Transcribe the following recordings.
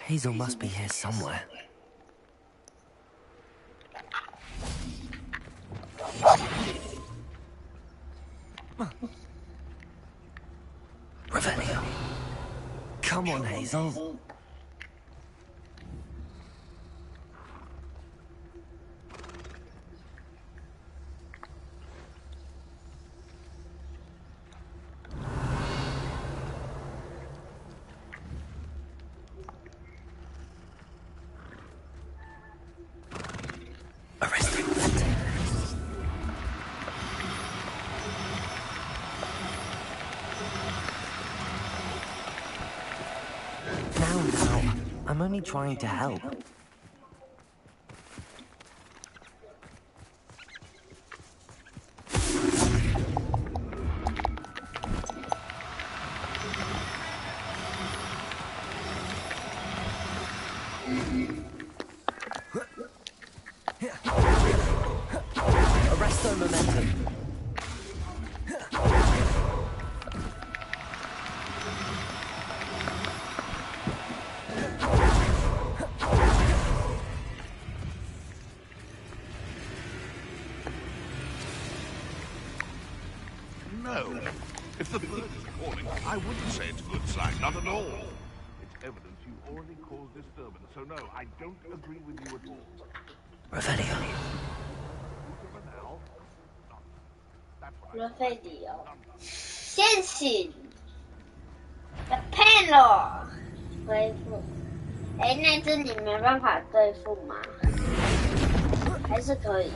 Hazel must be here somewhere. Revelio. Come on, Hazel. I'm only trying to help. Arresto momentum. No. If the bird is calling, I wouldn't say it's a good sign, not at all. It's evidence you already caused disturbance, so no, I don't agree with you at all. Revelio. Revelio. 先行的 panel 恢复。哎，那只你没办法对付吗？还是可以？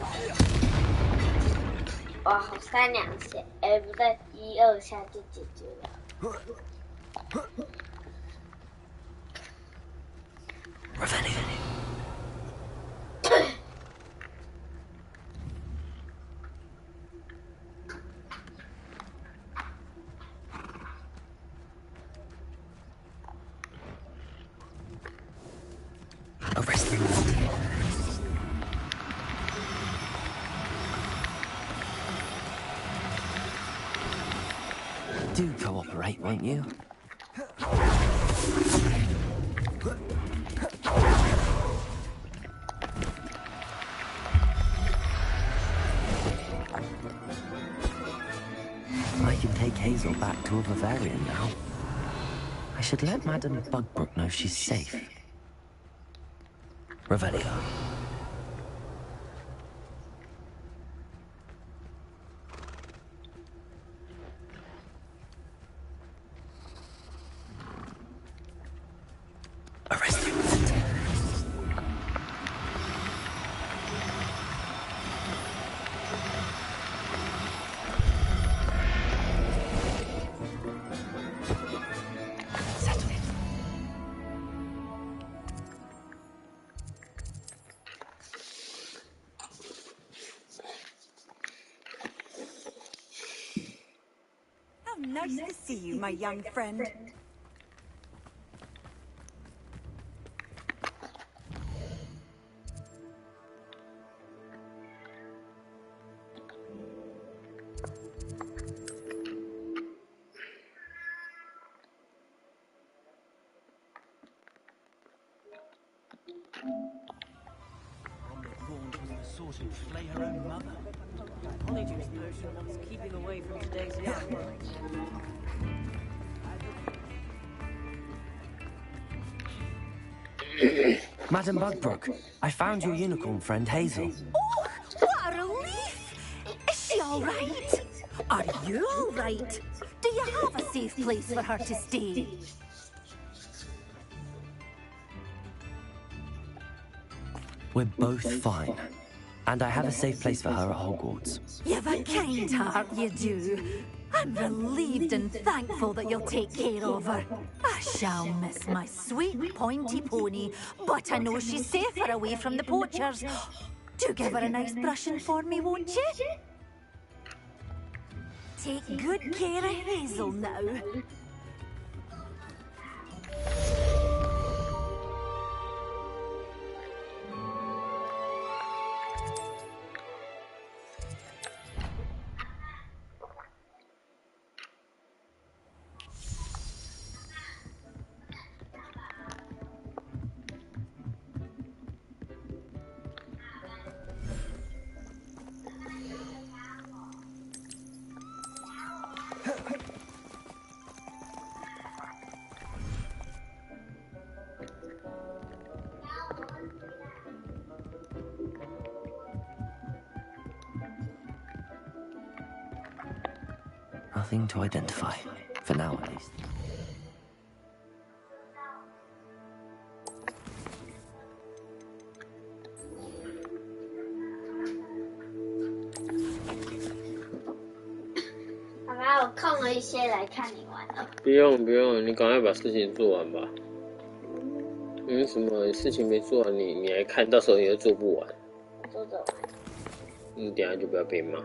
哇，好3、2下，哎，不对，1、2下就解决了。Revelio. Arrest them. Do cooperate, won't you? I can take Hazel back to a Bavarian now. I should let Madame Bugbrook know she's safe. Revelio. Arrest him. Nice to see you, my young friend. Slay her own mother. Polyjuice potion wants keeping away from today's young. Madam Bugbrook, I found your unicorn friend Hazel. Oh, what a relief! Is she all right? Are you all right? Do you have a safe place for her to stay? We're both fine. And I have a safe place for her at Hogwarts. You've a kind heart, you do. I'm relieved and thankful that you'll take care of her. I shall miss my sweet pointy pony, but I know she's safer away from the poachers. Do give her a nice brushing for me, won't you? Take good care of Hazel now. Nothing to identify, for now at least.不用不用，你赶快把事情做完吧。什么事情没做完，你还看到时候你又做不完。做完。你等下就不要被骂。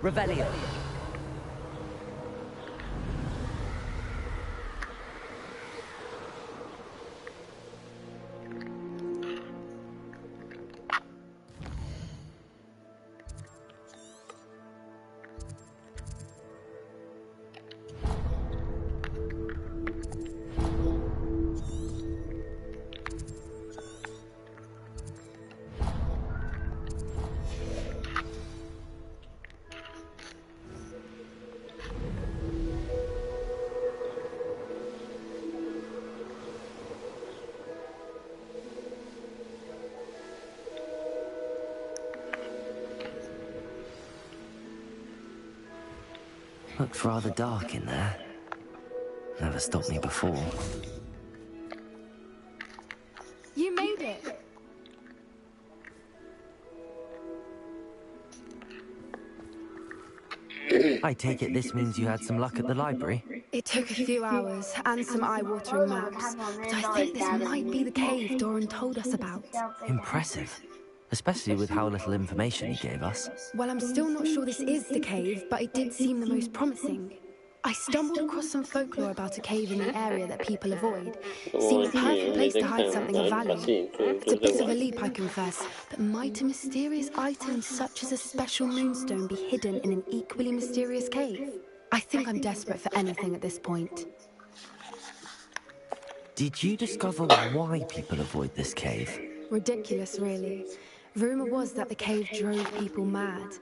Revelio. Looked rather dark in there. Never stopped me before. You made it! I take it this means you had some luck at the library? It took a few hours and some eye-watering maps, but I think this might be the cave Doran told us about. Impressive. Especially with how little information he gave us. Well, I'm still not sure this is the cave, but it did seem the most promising. I stumbled across some folklore about a cave in the area that people avoid. Seemed the perfect place to hide something of value. It's a bit of a leap, I confess, but might a mysterious item such as a special moonstone be hidden in an equally mysterious cave? I think I'm desperate for anything at this point. Did you discover why people avoid this cave? Ridiculous, really. Rumor was that the cave drove people mad.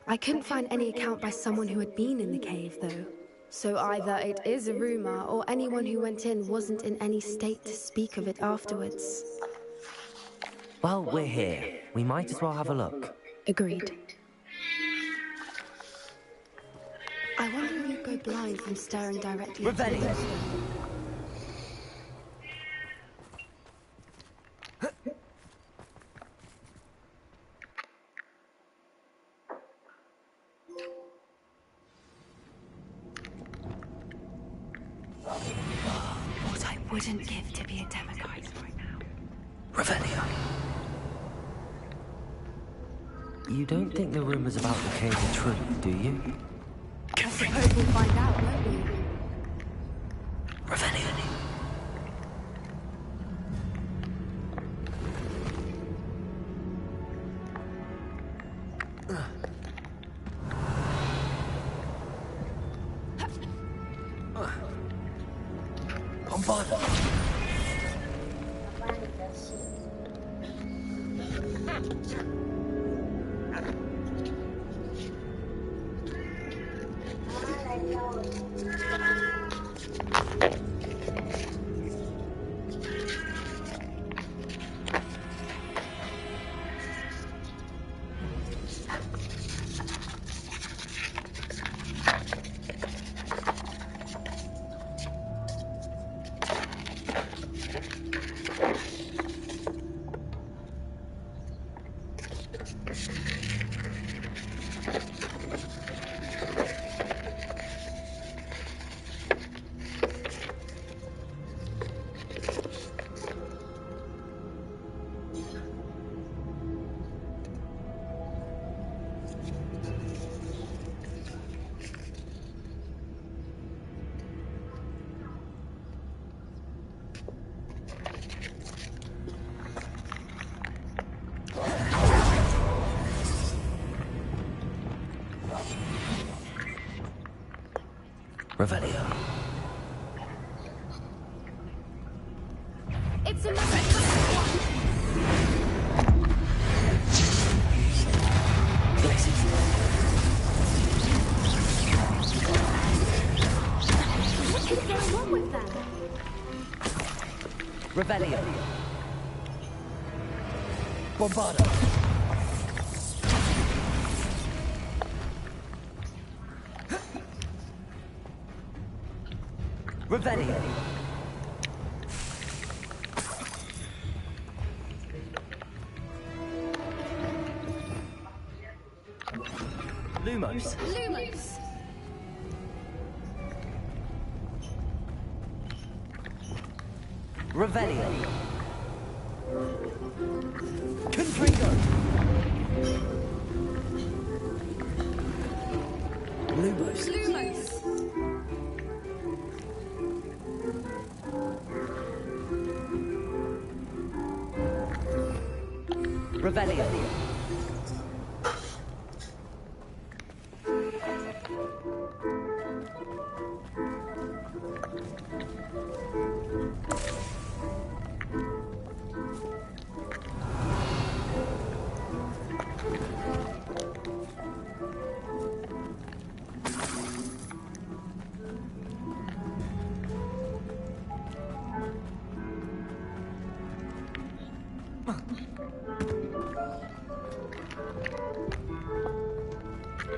I couldn't find any account by someone who had been in the cave, though. So either it is a rumor, or anyone who went in wasn't in any state to speak of it afterwards. Well, we're here. We might as well have a look. Agreed. I wonder if you'd go blind from staring directly at the moonstone. What I wouldn't give to be a demigod right now. Revelio. You don't think the rumors about the cave are true, do you? I suppose we'll find out, won't we? Revelio. Revelio. It's a What is going on with them? Revelio. Bombardo. Revelio. Lumos. Lumos. Revelio. Confringo. Lumos. Lumos! Revelio.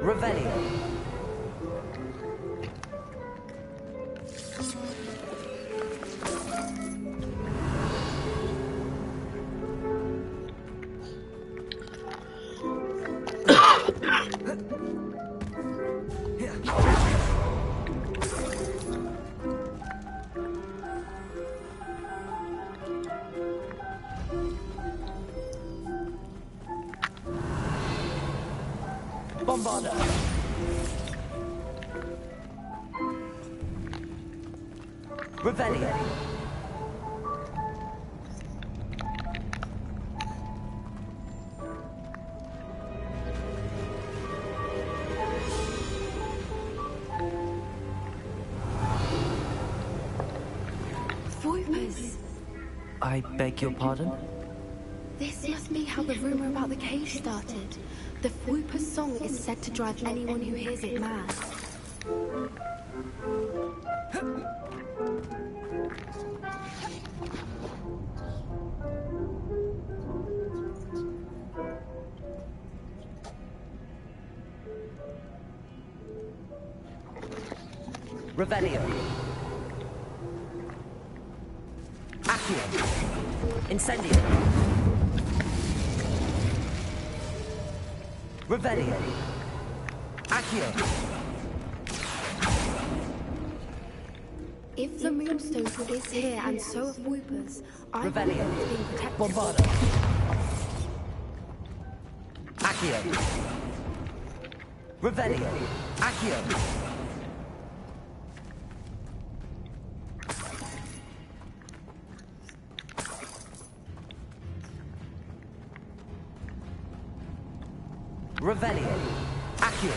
Revelio. Bombarda. Revelio. Voipers! I beg your pardon? This must be how the rumor about the cave started. The Voiper's song is said to drive anyone who hears it mad. Revelio. Accio. Incendio. Revelio. Accio. If the Moonstone is here and so are Voipers, I Revelio. believe it's being protected. Bombarda. Accio. Revelio. Accio. Revelio. Accio.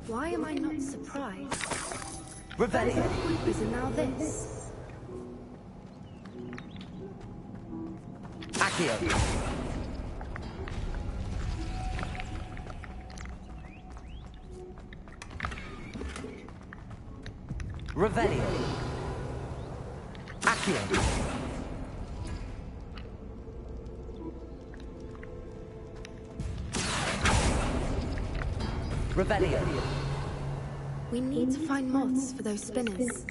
Why am I not surprised? Revelio. The Voipers are now this. Accio. Revelio. Accio. Revelio. We need to find moths for those spinners.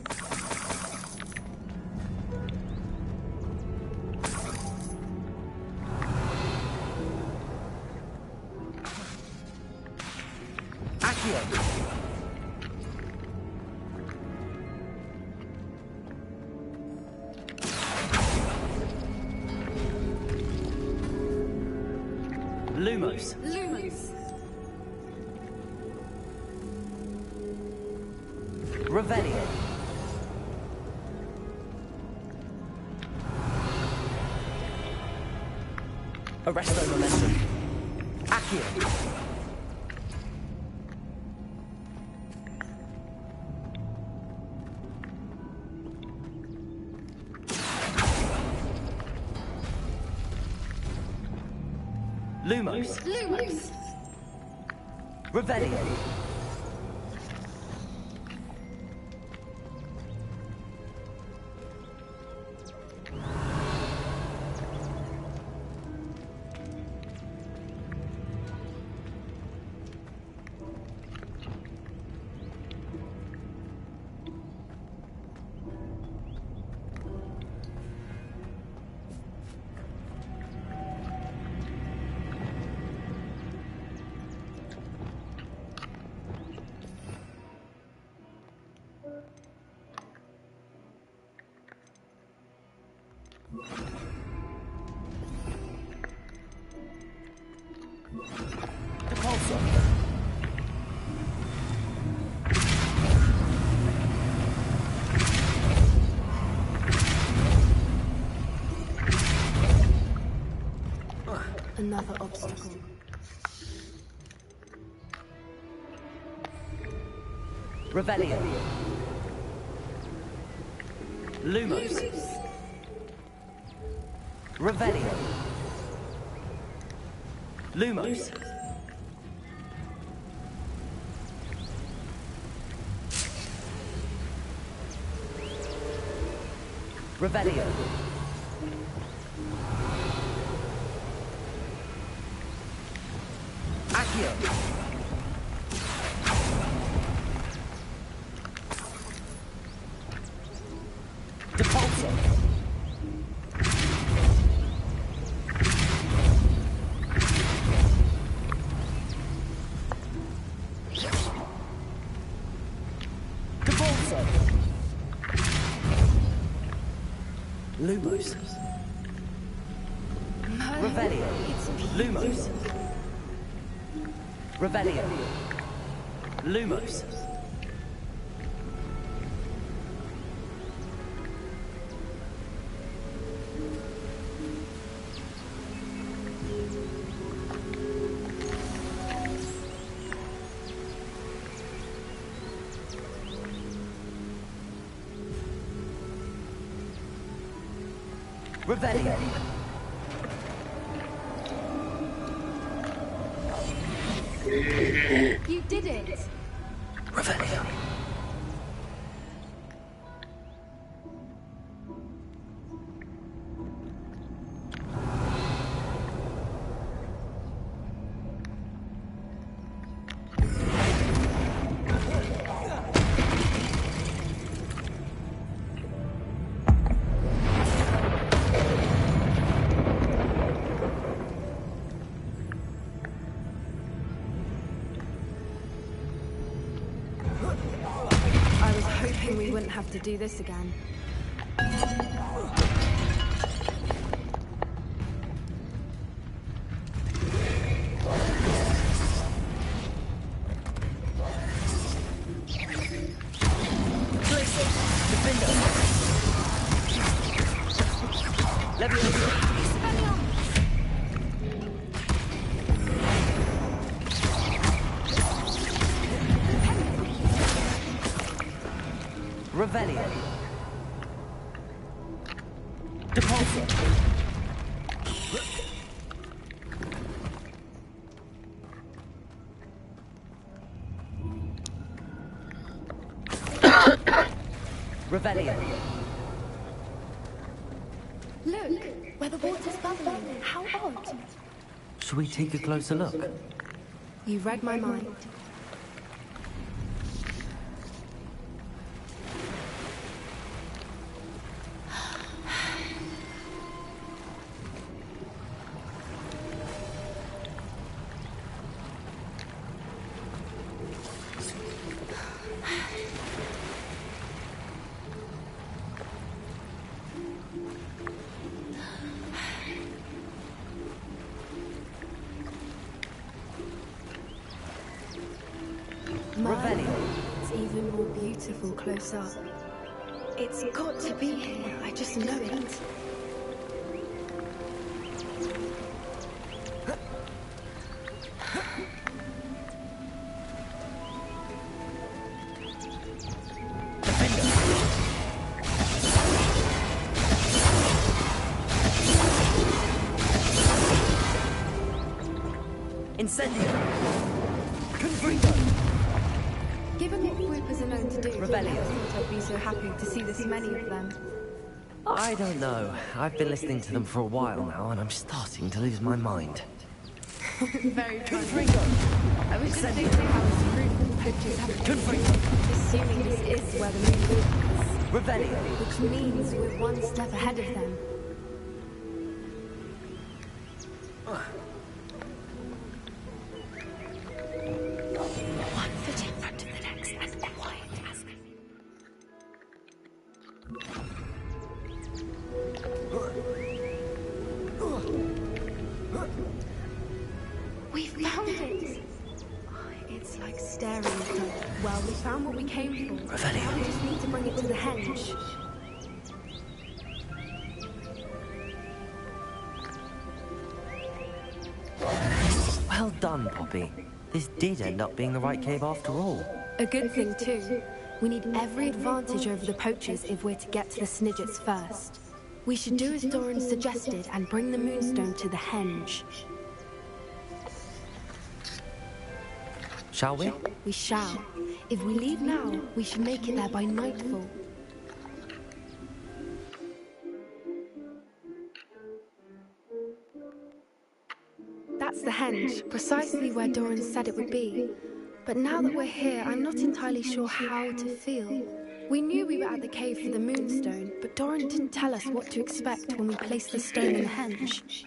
Accio. Lumos. Lumos! Revelio. Arresto momentum. Accio. Lumos. Lumos! Revelio. Another obstacle. Revelio. Lumos. Revelio. Lumos. Revelio. Accio. Depulso. Depulso. Lumos. Revelio. Lumos. Revelio. Lumos. Revelio. You did it! Revelio. I was hoping we wouldn't have to do this again. Revelio. Depulso. Revelio. Look, where the water's bubbling. How odd. Shall we take a closer look? You read my mind. Revelio. It's even more beautiful close up. It's got to be here. I just know it. Incendio. Confringo. Given what Whippers are known to do, Revelio. I thought I'd be so happy to see this many of them. I don't know. I've been listening to them for a while now, and I'm starting to lose my mind. Very true. Confringo. I was just thinking how screwed poachers have Confringo. assuming this is where the moon is, Revelio. which means we're one step ahead of them. One foot in front of the next, as quiet as can. like staring at her. Well, we found what we came for. Revelio. Now we just need to bring it to the henge. Well done, Poppy. This did end up being the right cave after all. A good thing, too. We need every advantage over the poachers if we're to get to the Snidgets first. We should do as Doran suggested and bring the Moonstone to the henge. Shall we? We shall. If we leave now, we should make it there by nightfall. That's the henge, precisely where Doran said it would be. But now that we're here, I'm not entirely sure how to feel. We knew we were at the cave for the Moonstone, but Doran didn't tell us what to expect when we placed the stone in the henge.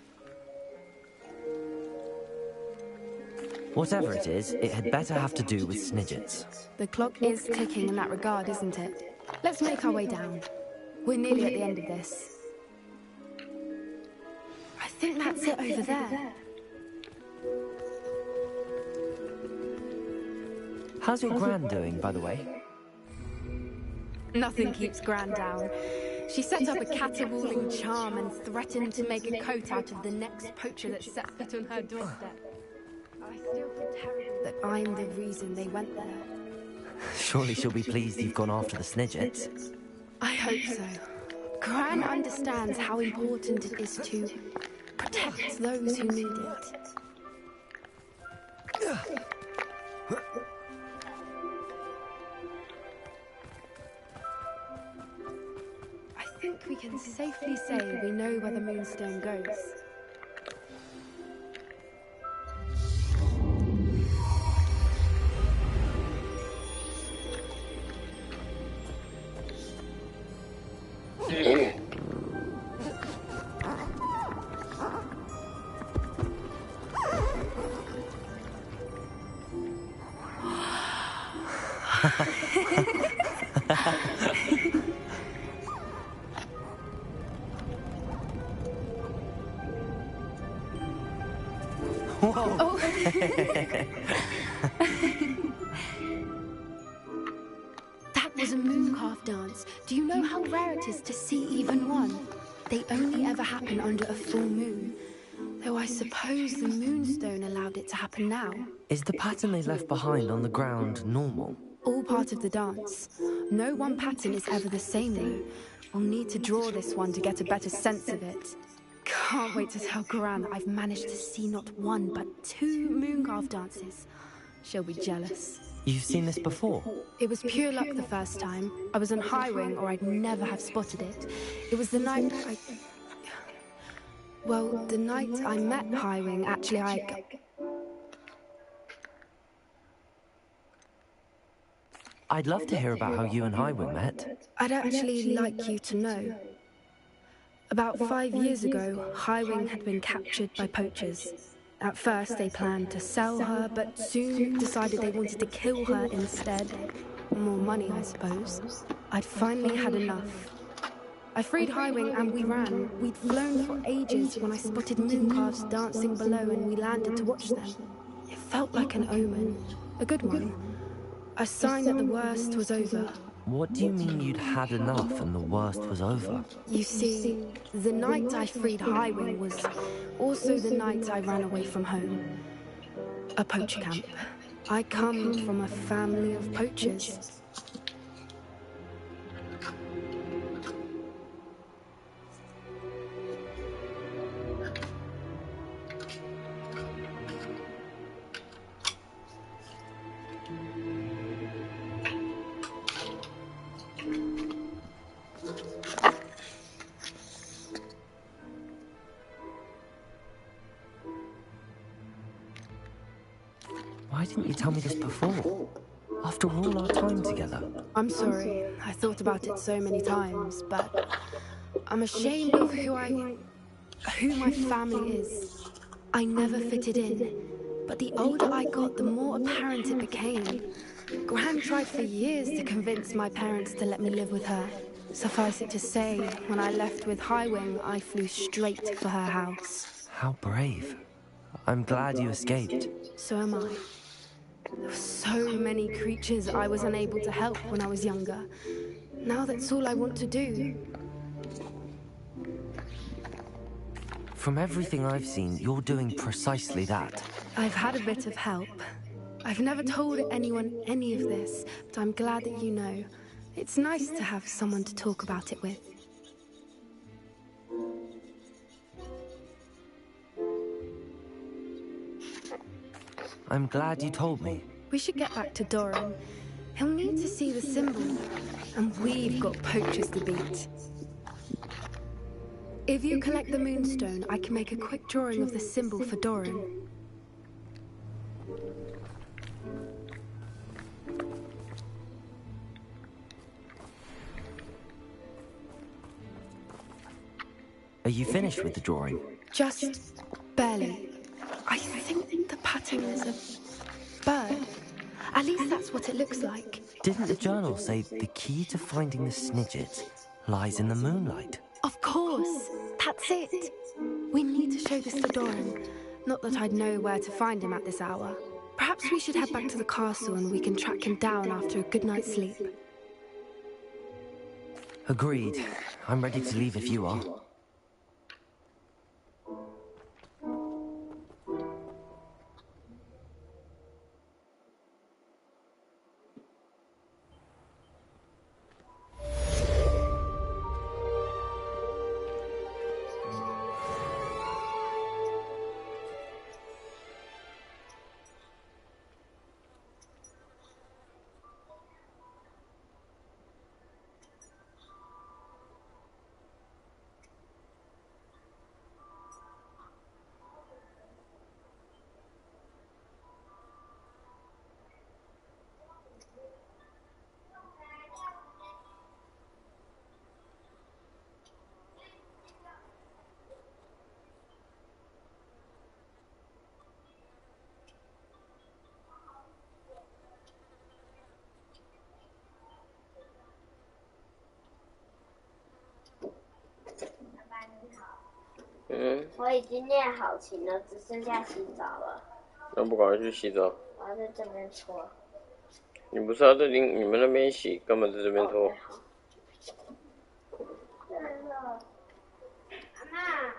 Whatever it is, it had better have to do with Snidgets. The clock is ticking in that regard, isn't it? Let's make our way down. We're nearly at the end of this. I think that's it over there. How's your Gran doing, by the way? Nothing keeps Gran down. She set up a caterwauling charm and threatened to make a coat out of the next poacher that set foot on her doorstep. I still feel terrible that I'm the reason they went there. Surely she'll be pleased you've gone after the Snidgets. I hope so. Gran understands how important it is to protect those who need it. I think we can safely say we know where the Moonstone goes. Whoa! That was a mooncalf dance. Do you know how rare it is to see even one? They only ever happen under a full moon. Though I suppose the Moonstone allowed it to happen now. Is the pattern they left behind on the ground normal? All part of the dance. No one pattern is ever the same though. We'll need to draw this one to get a better sense of it. Can't wait to tell Gran that I've managed to see not one, but 2 mooncalf dances. She'll be jealous. You've seen this before? It was pure luck the first time. I was on High Wing, or I'd never have spotted it. It was the night Well, the night I met High Wing, actually I'd love to hear about how you and Highwing met. I'd actually like you to know. About 5 years ago, Highwing had been captured by poachers. At first, they planned to sell her, but soon decided they wanted to kill her instead. More money, I suppose. I'd finally had enough. I freed Highwing and we ran. We'd flown for ages when I spotted mooncalves dancing below and we landed to watch them. It felt like an omen. A good one. A sign that the worst was over. What do you mean you'd had enough and the worst was over? You see, the night I freed Highwing was also the night I ran away from home. A poacher camp. I come from a family of poachers. Why didn't you tell me this before? After all our time together. I'm sorry. I thought about it so many times, but I'm ashamed of who my family is. I never fitted in, but the older I got, the more apparent it became. Gran tried for years to convince my parents to let me live with her. Suffice it to say, when I left with Highwing, I flew straight for her house. How brave. I'm glad you escaped. So am I. There were so many creatures I was unable to help when I was younger. Now that's all I want to do. From everything I've seen, you're doing precisely that. I've had a bit of help. I've never told anyone any of this, but I'm glad that you know. It's nice to have someone to talk about it with. I'm glad you told me. We should get back to Doran. He'll need to see the symbol, and we've got poachers to beat. If you collect the moonstone, I can make a quick drawing of the symbol for Doran. Are you finished with the drawing? Just barely. I think the pattern is a bird. At least that's what it looks like. Didn't the journal say the key to finding the Snidget lies in the moonlight? Of course. That's it. We need to show this to Doran. Not that I'd know where to find him at this hour. Perhaps we should head back to the castle and we can track him down after a good night's sleep. Agreed. I'm ready to leave if you are.我已经练好琴了，只剩下洗澡了。那不赶快去洗澡？我要在这边搓。你不是要在你们那边洗，干嘛在这边搓？阿妈。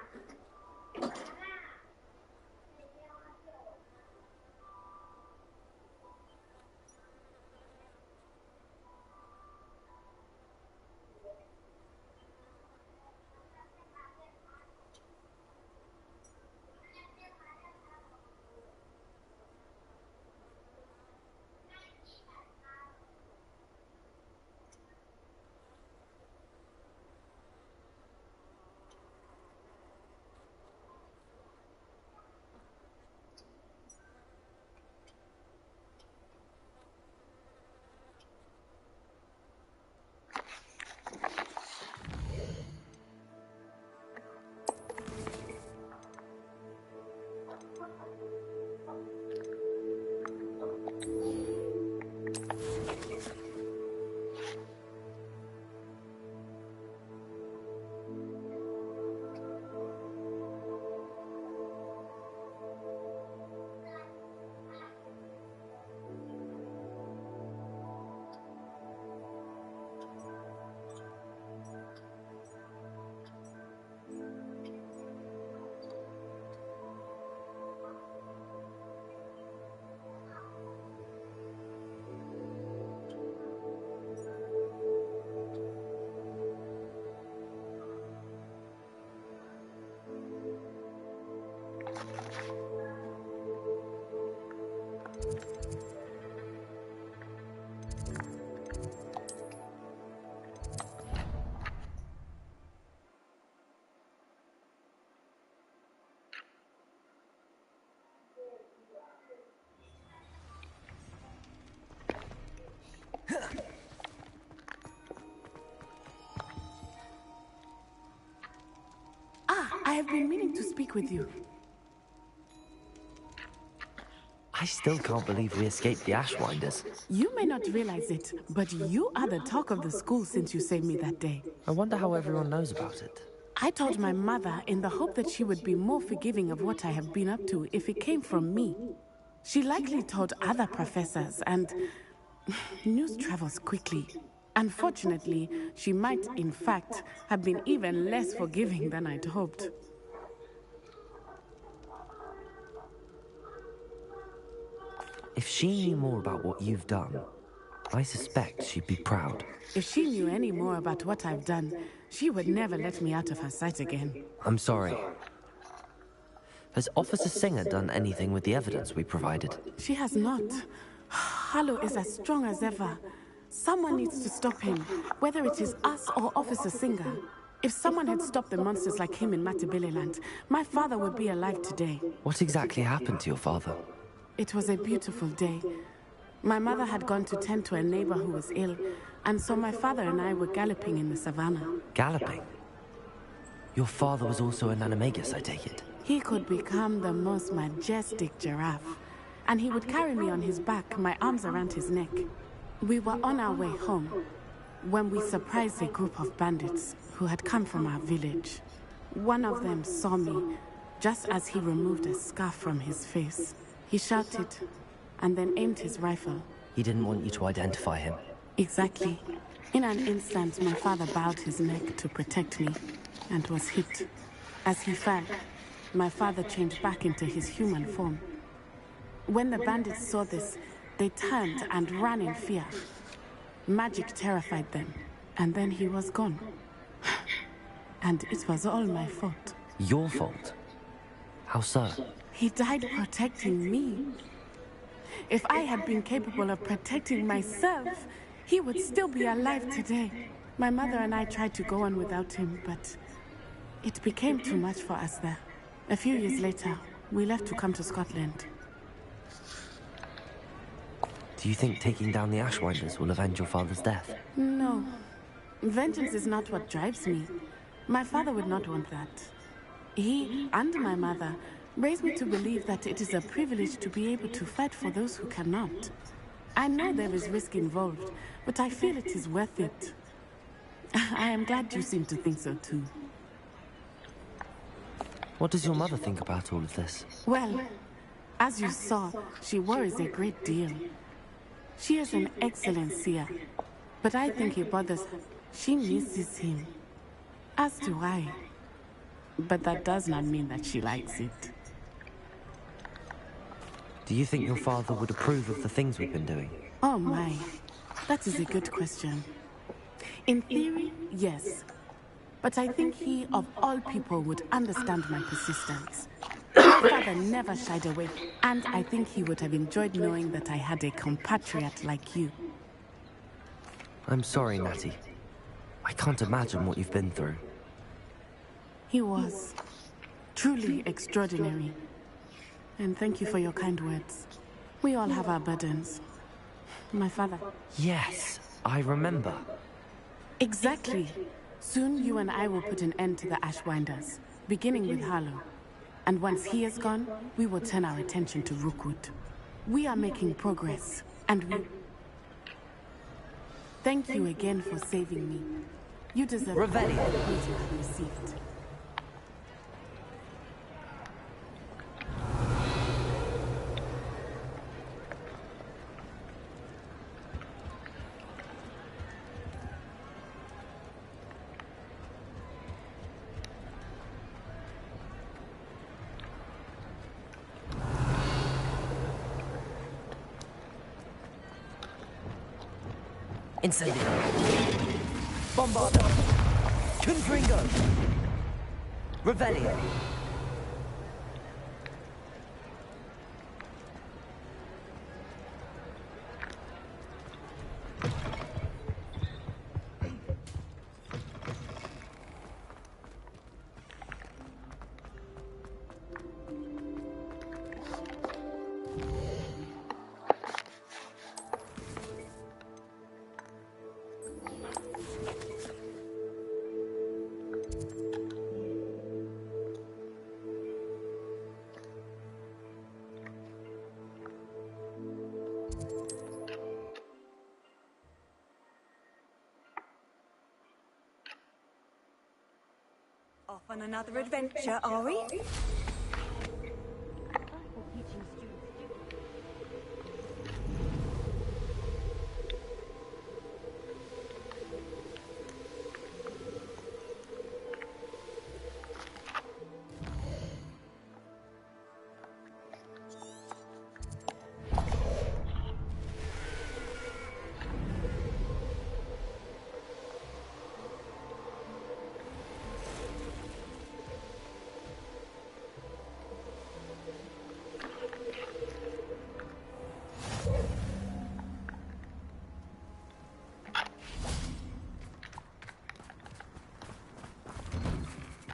I have been meaning to speak with you. I still can't believe we escaped the Ashwinders. You may not realize it, but you are the talk of the school since you saved me that day. I wonder how everyone knows about it. I told my mother in the hope that she would be more forgiving of what I have been up to if it came from me. She likely told other professors, and news travels quickly. Unfortunately, she might, in fact, have been even less forgiving than I'd hoped. If she knew more about what you've done, I suspect she'd be proud. If she knew any more about what I've done, she would never let me out of her sight again. I'm sorry. Has Officer Singer done anything with the evidence we provided? She has not. Harlow is as strong as ever. Someone needs to stop him, whether it is us or Officer Singer. If someone had stopped the monsters like him in Matabeleland, my father would be alive today. What exactly happened to your father? It was a beautiful day. My mother had gone to tend to a neighbor who was ill, and so my father and I were galloping in the savannah. Galloping? Your father was also an animagus, I take it? He could become the most majestic giraffe, and he would carry me on his back, my arms around his neck. We were on our way home when we surprised a group of bandits who had come from our village. One of them saw me just as he removed a scarf from his face. He shouted and then aimed his rifle. He didn't want you to identify him. Exactly. In an instant, my father bowed his neck to protect me and was hit. As he fell, my father changed back into his human form. When the bandits saw this, they turned and ran in fear. Magic terrified them, and then he was gone. And it was all my fault. Your fault? How so? He died protecting me. If I had been capable of protecting myself, he would still be alive today. My mother and I tried to go on without him, but it became too much for us there. A few years later, we left to come to Scotland. Do you think taking down the Ashwinders will avenge your father's death? No. Vengeance is not what drives me. My father would not want that. He and my mother raised me to believe that it is a privilege to be able to fight for those who cannot. I know there is risk involved, but I feel it is worth it. I am glad you seem to think so too. What does your mother think about all of this? Well, as you saw, she worries a great deal. She is an excellent seer, but I think it bothers her. She misses him. As do I. But that does not mean that she likes it. Do you think your father would approve of the things we've been doing? Oh my, that is a good question. In theory, yes. But I think he, of all people, would understand my persistence. My father never shied away, and I think he would have enjoyed knowing that I had a compatriot like you. I'm sorry, Natty. I can't imagine what you've been through. He was truly extraordinary. And thank you for your kind words. We all have our burdens. My father. Yes, I remember. Exactly. Soon you and I will put an end to the Ashwinders, beginning with Harlow. And once he is gone, we will turn our attention to Rookwood. We are making progress, and we... Thank you again for saving me. You deserve all the praise you have received. Incendio. Bombardo. Confringo. Revelio. Off on another adventure, are we?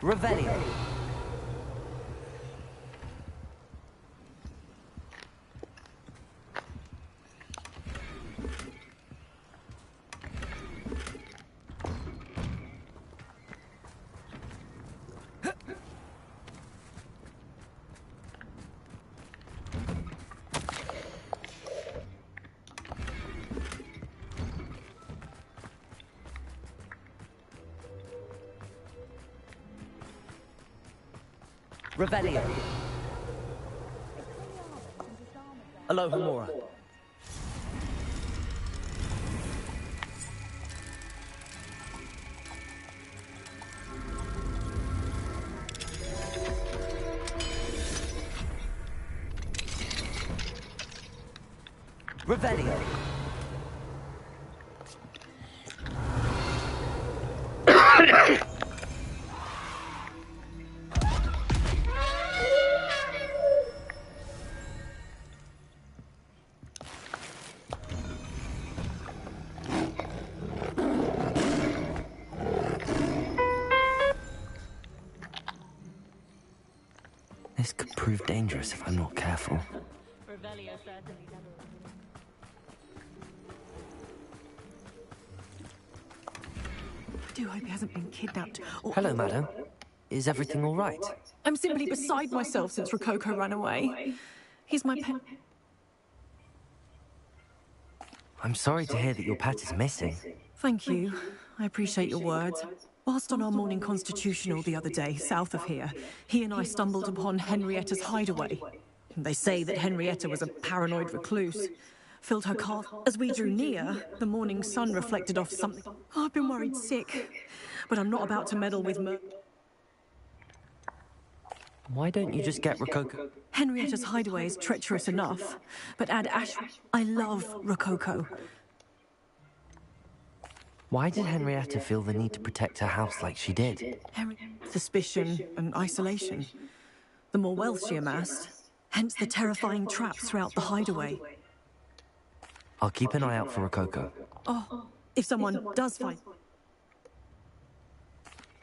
Revelio. Revelio. Aloha Mora. Revelio. This could prove dangerous if I'm not careful. I do hope he hasn't been kidnapped or... Hello, madam. Is everything all right? I'm simply beside myself since Rococo ran away. He's my pet. I'm sorry to hear that your pet is missing. Thank you. I appreciate your words. Whilst on our morning constitutional the other day, south of here, he and I stumbled upon Henrietta's hideaway. They say that Henrietta was a paranoid recluse. Filled her car. As we drew near, the morning sun reflected off something. Oh, I've been worried sick, but I'm not about to meddle with Why don't you just get Rococo? Henrietta's hideaway is treacherous enough, but add Ash... I love Rococo. Why did Henrietta feel the need to protect her house like she did? Suspicion and isolation. The more wealth she amassed, hence the terrifying traps throughout the hideaway. I'll keep an eye out for Rococo. Oh, if someone does find...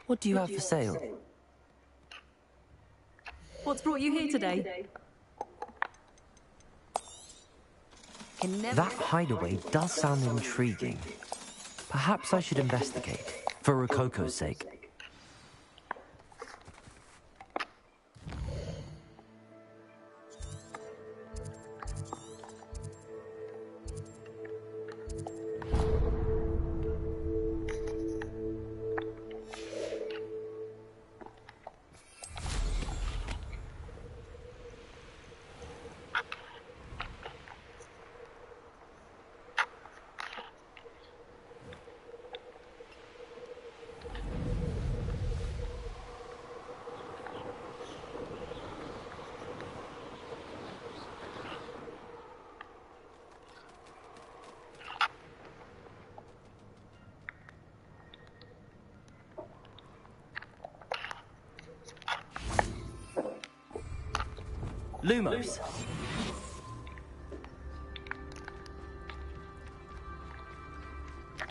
What do you have for sale? What's brought you here today? That hideaway does sound intriguing. Perhaps I should investigate, for Rococo's sake. Lumos.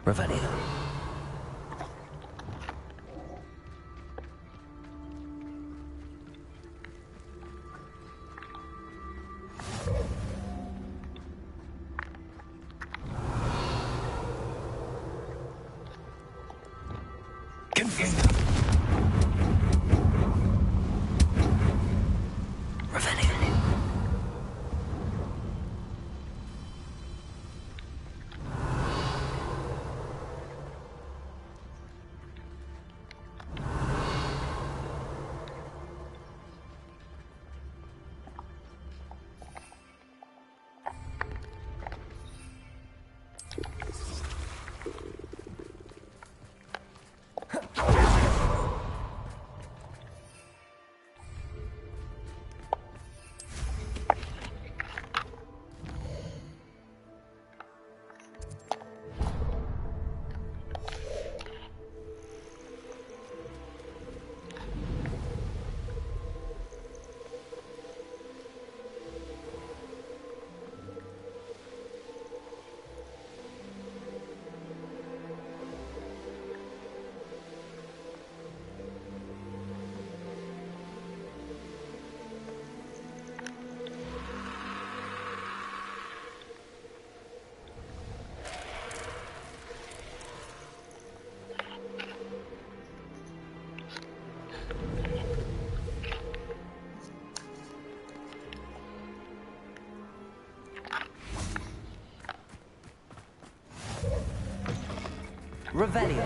Revelio. Revelio.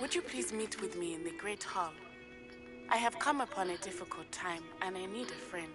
Would you please meet with me in the Great Hall? I have come upon a difficult time, and I need a friend.